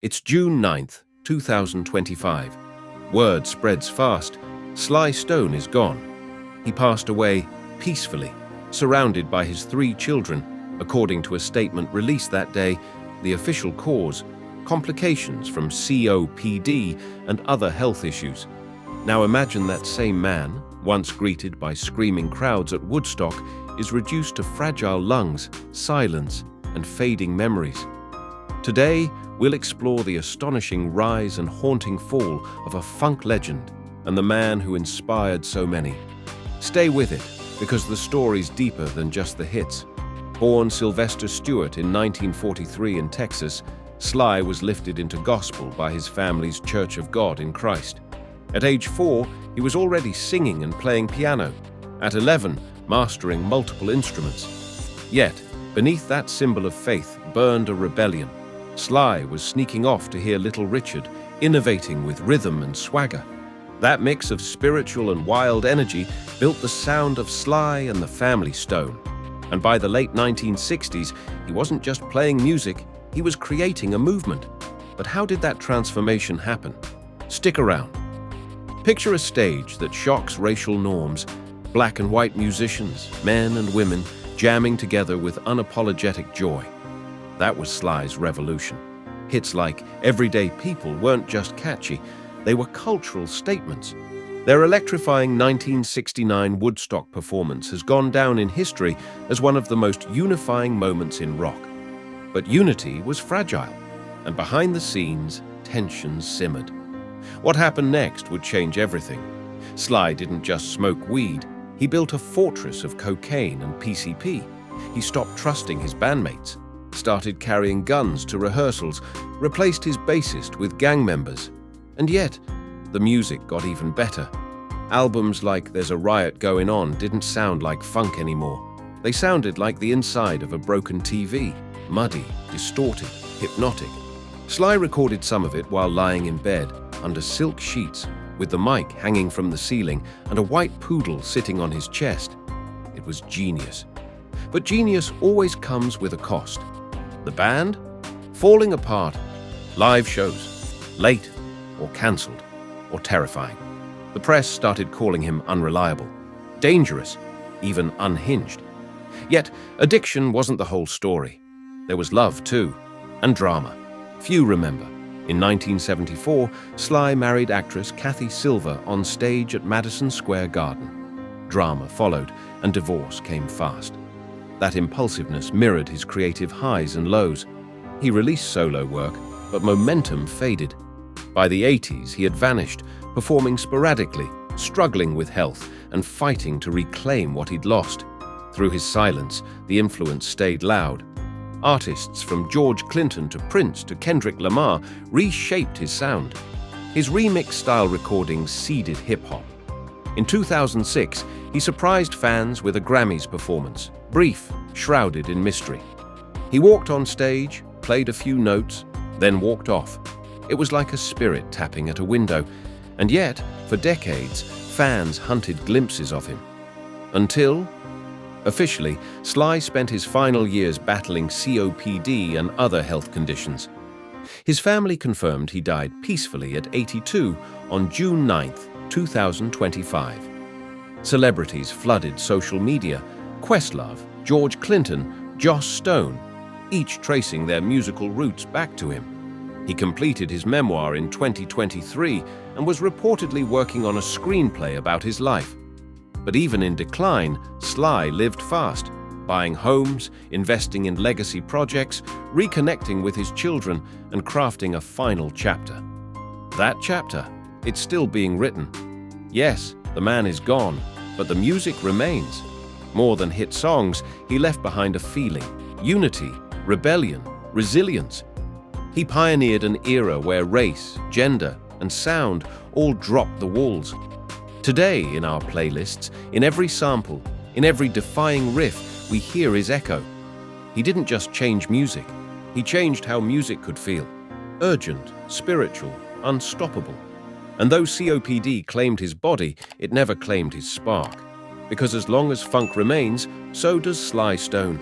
It's June 9th, 2025. Word spreads fast. Sly Stone is gone. He passed away peacefully, surrounded by his 3 children, according to a statement released that day. The official cause: complications from COPD and other health issues. Now imagine that same man, once greeted by screaming crowds at Woodstock, is reduced to fragile lungs, silence, and fading memories. Today, we'll explore the astonishing rise and haunting fall of a funk legend and the man who inspired so many. Stay with it, because the story's deeper than just the hits. Born Sylvester Stewart in 1943 in Texas, Sly was lifted into gospel by his family's Church of God in Christ. At age 4, he was already singing and playing piano. At 11, mastering multiple instruments. Yet, beneath that symbol of faith burned a rebellion. Sly was sneaking off to hear Little Richard, innovating with rhythm and swagger. That mix of spiritual and wild energy built the sound of Sly and the Family Stone. And by the late 1960s, he wasn't just playing music, he was creating a movement. But how did that transformation happen? Stick around. Picture a stage that shocks racial norms. Black and white musicians, men and women, jamming together with unapologetic joy. That was Sly's revolution. Hits like Everyday People weren't just catchy, they were cultural statements. Their electrifying 1969 Woodstock performance has gone down in history as one of the most unifying moments in rock. But unity was fragile, and behind the scenes, tensions simmered. What happened next would change everything. Sly didn't just smoke weed, he built a fortress of cocaine and PCP. He stopped trusting his bandmates, started carrying guns to rehearsals, replaced his bassist with gang members. And yet, the music got even better. Albums like There's a Riot Going On didn't sound like funk anymore. They sounded like the inside of a broken TV, muddy, distorted, hypnotic. Sly recorded some of it while lying in bed, under silk sheets, with the mic hanging from the ceiling and a white poodle sitting on his chest. It was genius. But genius always comes with a cost. The band? Falling apart. Live shows. Late, or cancelled, or terrifying. The press started calling him unreliable, dangerous, even unhinged. Yet, addiction wasn't the whole story. There was love, too, and drama. Few remember. In 1974, Sly married actress Kathy Silver on stage at Madison Square Garden. Drama followed, and divorce came fast. That impulsiveness mirrored his creative highs and lows. He released solo work, but momentum faded. By the 80s, he had vanished, performing sporadically, struggling with health, and fighting to reclaim what he'd lost. Through his silence, the influence stayed loud. Artists from George Clinton to Prince to Kendrick Lamar reshaped his sound. His remix-style recordings seeded hip-hop. In 2006, he surprised fans with a Grammys performance, brief, shrouded in mystery. He walked on stage, played a few notes, then walked off. It was like a spirit tapping at a window, and yet, for decades, fans hunted glimpses of him. Until, officially, Sly spent his final years battling COPD and other health conditions. His family confirmed he died peacefully at 82 on June 9th, 2025. Celebrities flooded social media: Questlove, George Clinton, Joss Stone, each tracing their musical roots back to him. He completed his memoir in 2023 and was reportedly working on a screenplay about his life. But even in decline, Sly lived fast, buying homes, investing in legacy projects, reconnecting with his children, and crafting a final chapter. That chapter, it's still being written. Yes, the man is gone, but the music remains. More than hit songs, he left behind a feeling: unity, rebellion, resilience. He pioneered an era where race, gender, and sound all dropped the walls. Today, in our playlists, in every sample, in every defying riff, we hear his echo. He didn't just change music, he changed how music could feel. Urgent, spiritual, unstoppable. And though COPD claimed his body, it never claimed his spark. Because as long as funk remains, so does Sly Stone.